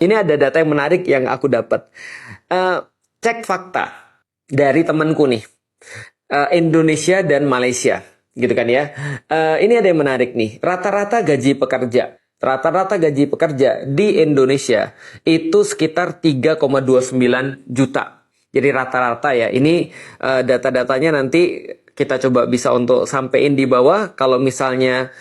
Ini ada data yang menarik yang aku dapat. Cek fakta dari temanku nih. Indonesia dan Malaysia, gitu kan ya. Ini ada yang menarik nih. Rata-rata gaji pekerja di Indonesia itu sekitar 3,29 juta. Jadi rata-rata ya. Ini data-datanya nanti kita coba bisa untuk sampein di bawah. Kalau misalnya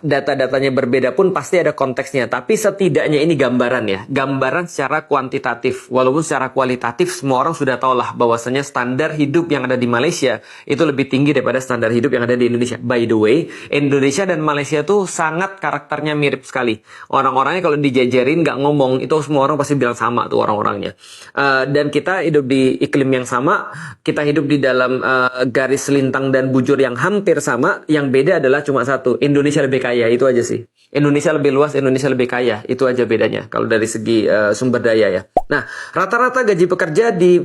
data-datanya berbeda pun pasti ada konteksnya. Tapi setidaknya ini gambaran ya. Gambaran secara kuantitatif. Walaupun secara kualitatif semua orang sudah tahu lah bahwasanya standar hidup yang ada di Malaysia itu lebih tinggi daripada standar hidup yang ada di Indonesia. By the way, Indonesia dan Malaysia tuh sangat karakternya mirip sekali. Orang-orangnya kalau dijajarin nggak ngomong, itu semua orang pasti bilang sama tuh orang-orangnya. Dan kita hidup di iklim yang sama. Kita hidup di dalam garis selintang dan bujur yang hampir sama. Yang beda adalah cuma satu, Indonesia lebih kaya, itu aja sih. Indonesia lebih luas, Indonesia lebih kaya, itu aja bedanya kalau dari segi sumber daya ya. Nah, rata-rata gaji pekerja di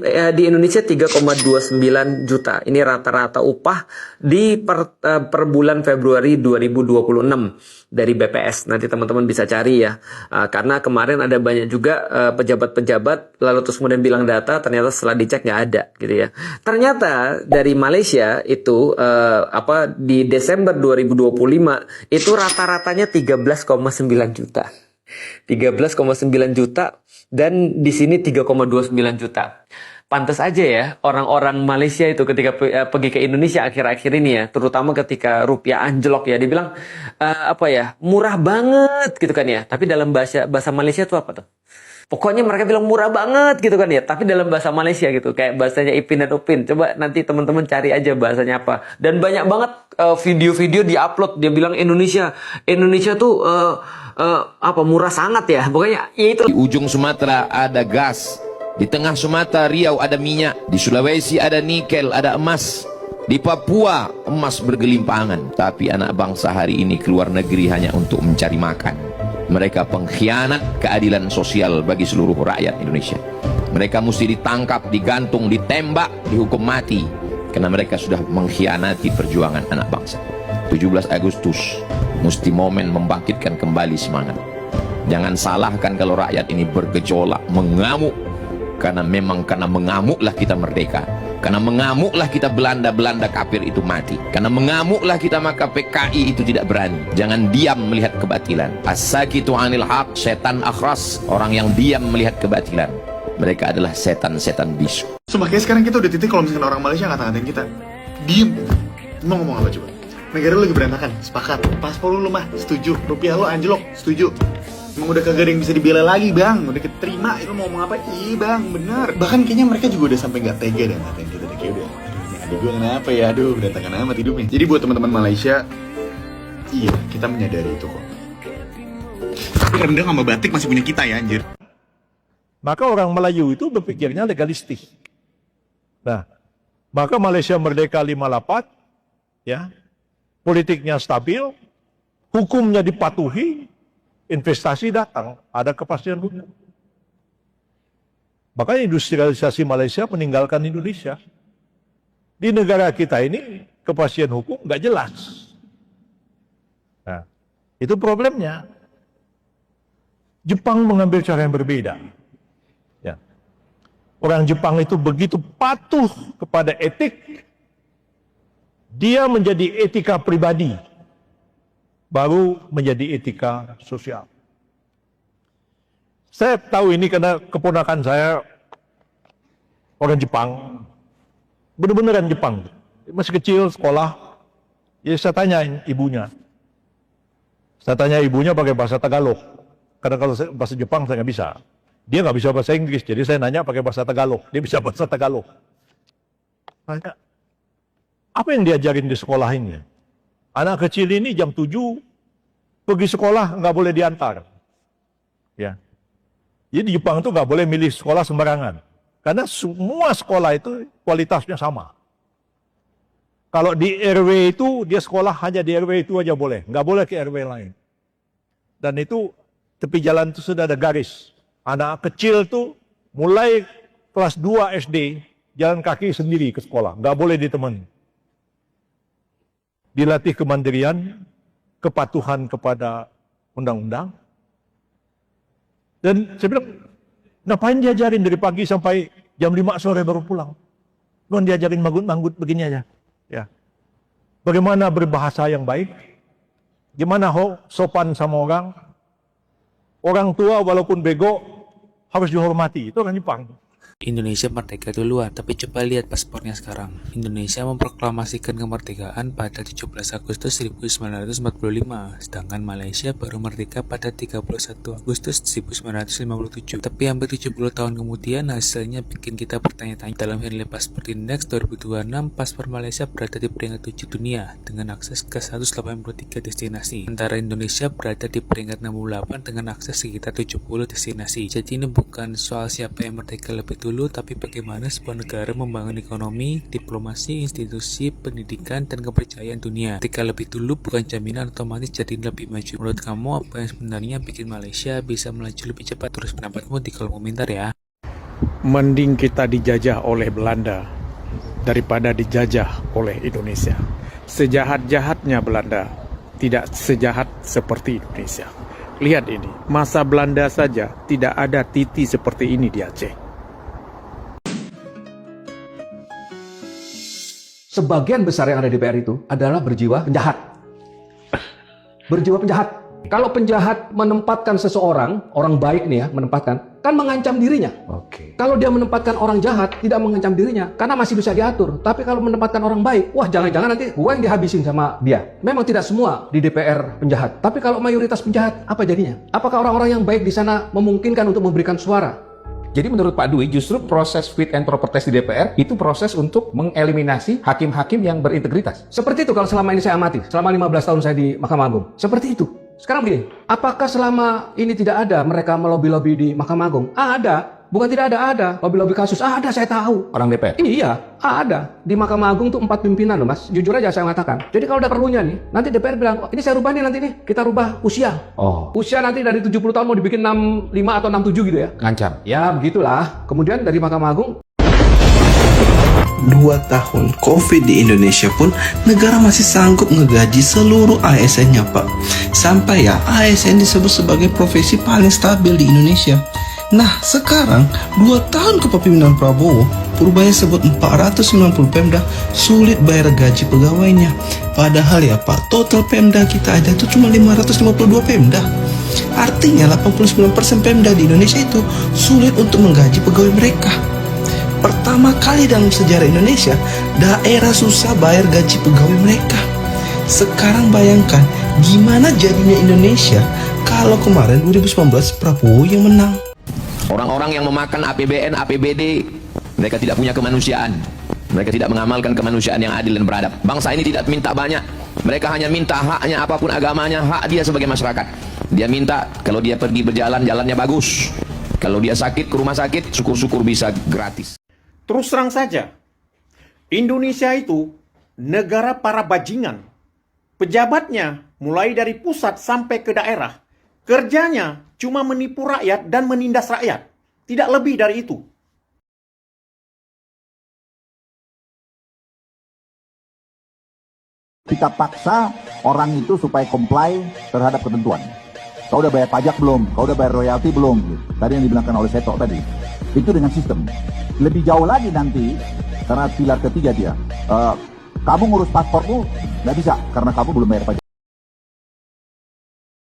Indonesia 3,29 juta. Ini rata-rata upah di per bulan Februari 2026 dari BPS. Nanti teman-teman bisa cari ya. Karena kemarin ada banyak juga pejabat-pejabat lalu terus kemudian bilang data, ternyata setelah dicek nggak ada gitu ya. Ternyata dari Malaysia itu di Desember 2025 itu rata-ratanya 13,9 juta. 13,9 juta dan di sini 3,29 juta. Pantas aja ya orang-orang Malaysia itu ketika pergi ke Indonesia akhir-akhir ini ya, terutama ketika rupiah anjlok ya, dibilang murah banget gitu kan ya. Tapi dalam bahasa Malaysia itu apa tuh? Pokoknya mereka bilang murah banget gitu kan ya. Tapi dalam bahasa Malaysia gitu. Kayak bahasanya Ipin dan Upin. Coba nanti teman-teman cari aja bahasanya apa. Dan banyak banget video-video di-upload. Dia bilang Indonesia tuh murah sangat ya. Pokoknya ya itu. Di ujung Sumatera ada gas. Di tengah Sumatera Riau ada minyak. Di Sulawesi ada nikel, ada emas. Di Papua emas bergelimpangan. Tapi anak bangsa hari ini keluar negeri hanya untuk mencari makan. Mereka pengkhianat keadilan sosial bagi seluruh rakyat Indonesia. Mereka mesti ditangkap, digantung, ditembak, dihukum mati. Karena mereka sudah mengkhianati perjuangan anak bangsa. 17 Agustus mesti momen membangkitkan kembali semangat. Jangan salahkan kalau rakyat ini bergejolak, mengamuk. Karena mengamuklah kita merdeka. Karena mengamuklah kita Belanda kafir itu mati. Karena mengamuklah kita maka PKI itu tidak berani. Jangan diam melihat kebatilan. As-sakitu 'anil haq, setan akhras, orang yang diam melihat kebatilan. Mereka adalah setan-setan bisu. Makanya sekarang kita udah titik kalau misalkan orang Malaysia ngata-ngatain kita diem gitu. Mau ngomong apa coba? Negara lu lagi berantakan, sepakat. Paspor lu lemah, setuju. Rupiah lu anjlok, setuju. Emang udah kagak ada yang bisa dibela lagi bang, udah keterima, itu mau ngomong apa? Iya bang, bener. Bahkan kayaknya mereka juga udah sampai nggak tega dan ngatain kita, kayak udah, aduh gue kenapa ya, aduh berantakan amat hidupnya. Jadi buat teman-teman Malaysia, iya kita menyadari itu kok. Tapi rendang sama batik masih punya kita ya anjir. Maka orang Melayu itu berpikirnya legalistik. Nah, maka Malaysia merdeka 58, ya, politiknya stabil, hukumnya dipatuhi, investasi datang, ada kepastian hukum. Makanya industrialisasi Malaysia meninggalkan Indonesia. Di negara kita ini kepastian hukum nggak jelas. Nah, itu problemnya. Jepang mengambil cara yang berbeda. Ya. Orang Jepang itu begitu patuh kepada etik, dia menjadi etika pribadi. Baru menjadi etika sosial. Saya tahu ini karena keponakan saya orang Jepang, bener-beneran Jepang. Masih kecil sekolah, ya saya tanya ibunya. Saya tanya ibunya pakai bahasa Tagalog. Karena kalau bahasa Jepang saya nggak bisa. Dia nggak bisa bahasa Inggris, jadi saya nanya pakai bahasa Tagalog. Dia bisa bahasa Tagalog. Tanya, apa yang diajarin di sekolah ini? Anak kecil ini jam 7 pergi sekolah nggak boleh diantar. Ya. Jadi di Jepang itu nggak boleh milih sekolah sembarangan. Karena semua sekolah itu kualitasnya sama. Kalau di RW itu dia sekolah hanya di RW itu aja boleh, nggak boleh ke RW lain. Dan itu tepi jalan itu sudah ada garis. Anak kecil tuh mulai kelas 2 SD jalan kaki sendiri ke sekolah, nggak boleh ditemani. Dilatih kemandirian, kepatuhan kepada undang-undang. Dan saya bilang, ngapain diajarin dari pagi sampai jam 5 sore baru pulang? Bukan diajarin manggut-manggut begini aja. Ya. Bagaimana berbahasa yang baik, gimana sopan sama orang. Orang tua walaupun bego harus dihormati, itu orang Jepang. Indonesia merdeka duluan, tapi coba lihat paspornya sekarang. Indonesia memproklamasikan kemerdekaan pada 17 Agustus 1945, sedangkan Malaysia baru merdeka pada 31 Agustus 1957. Tapi hampir 70 tahun kemudian hasilnya bikin kita bertanya-tanya. Dalam Henley Passport Index 2026, paspor Malaysia berada di peringkat 7 dunia dengan akses ke 183 destinasi. Sementara Indonesia berada di peringkat 68 dengan akses sekitar 70 destinasi. Jadi ini bukan soal siapa yang merdeka lebih dulu, tapi bagaimana sebuah negara membangun ekonomi, diplomasi, institusi, pendidikan, dan kepercayaan dunia. Ketika lebih dulu bukan jaminan otomatis jadi lebih maju. Menurut kamu apa yang sebenarnya bikin Malaysia bisa melaju lebih cepat? Tulis pendapatmu di kolom komentar ya. Mending kita dijajah oleh Belanda daripada dijajah oleh Indonesia. Sejahat-jahatnya Belanda tidak sejahat seperti Indonesia. Lihat ini, masa Belanda saja tidak ada titi seperti ini di Aceh. Sebagian besar yang ada di DPR itu adalah berjiwa penjahat. Berjiwa penjahat. Kalau penjahat menempatkan seseorang, orang baik nih ya, menempatkan, kan mengancam dirinya. Kalau dia menempatkan orang jahat, tidak mengancam dirinya, karena masih bisa diatur. Tapi kalau menempatkan orang baik, wah jangan-jangan nanti gua yang dihabisin sama dia. Memang tidak semua di DPR penjahat. Tapi kalau mayoritas penjahat, apa jadinya? Apakah orang-orang yang baik di sana memungkinkan untuk memberikan suara? Jadi menurut Pak Dwi, justru proses fit and proper test di DPR itu proses untuk mengeliminasi hakim-hakim yang berintegritas. Seperti itu kalau selama ini saya amati, selama 15 tahun saya di Mahkamah Agung. Seperti itu. Sekarang begini, apakah selama ini tidak ada mereka melobi-lobi di Mahkamah Agung? Ada. Bukan tidak ada. Lobby-lobby kasus, ada, saya tahu. Orang DPR? Iya, ada. Di Mahkamah Agung tuh 4 pimpinan loh mas. Jujur aja saya mengatakan. Jadi kalau ada perlunya nih, nanti DPR bilang, oh, ini saya rubah nih nanti nih. Kita rubah usia. Usia nanti dari 70 tahun mau dibikin 65 atau 67 gitu ya. Ngancam. Ya begitulah. Kemudian dari Mahkamah Agung, 2 tahun COVID di Indonesia pun negara masih sanggup ngegaji seluruh ASN-nya Pak. Sampai ya ASN disebut sebagai profesi paling stabil di Indonesia. Nah sekarang 2 tahun kepemimpinan Prabowo, Purbaya sebut 490 Pemda sulit bayar gaji pegawainya. Padahal ya Pak, total Pemda kita aja itu cuma 552 Pemda. Artinya 89% Pemda di Indonesia itu sulit untuk menggaji pegawai mereka. Pertama kali dalam sejarah Indonesia, daerah susah bayar gaji pegawai mereka. Sekarang bayangkan, gimana jadinya Indonesia kalau kemarin 2019 Prabowo yang menang. Orang-orang yang memakan APBN, APBD, mereka tidak punya kemanusiaan. Mereka tidak mengamalkan kemanusiaan yang adil dan beradab. Bangsa ini tidak minta banyak. Mereka hanya minta haknya, apapun agamanya, hak dia sebagai masyarakat. Dia minta kalau dia pergi berjalan, jalannya bagus. Kalau dia sakit ke rumah sakit, syukur-syukur bisa gratis. Terus terang saja, Indonesia itu negara para bajingan. Pejabatnya mulai dari pusat sampai ke daerah, kerjanya cuma menipu rakyat dan menindas rakyat. Tidak lebih dari itu. Kita paksa orang itu supaya comply terhadap ketentuan. Kau udah bayar pajak belum? Kau udah bayar royalti belum? Tadi yang dibilangkan oleh Seto tadi. Itu dengan sistem. Lebih jauh lagi nanti, karena pilar ketiga dia. Kamu ngurus paspormu, nggak bisa, karena kamu belum bayar pajak.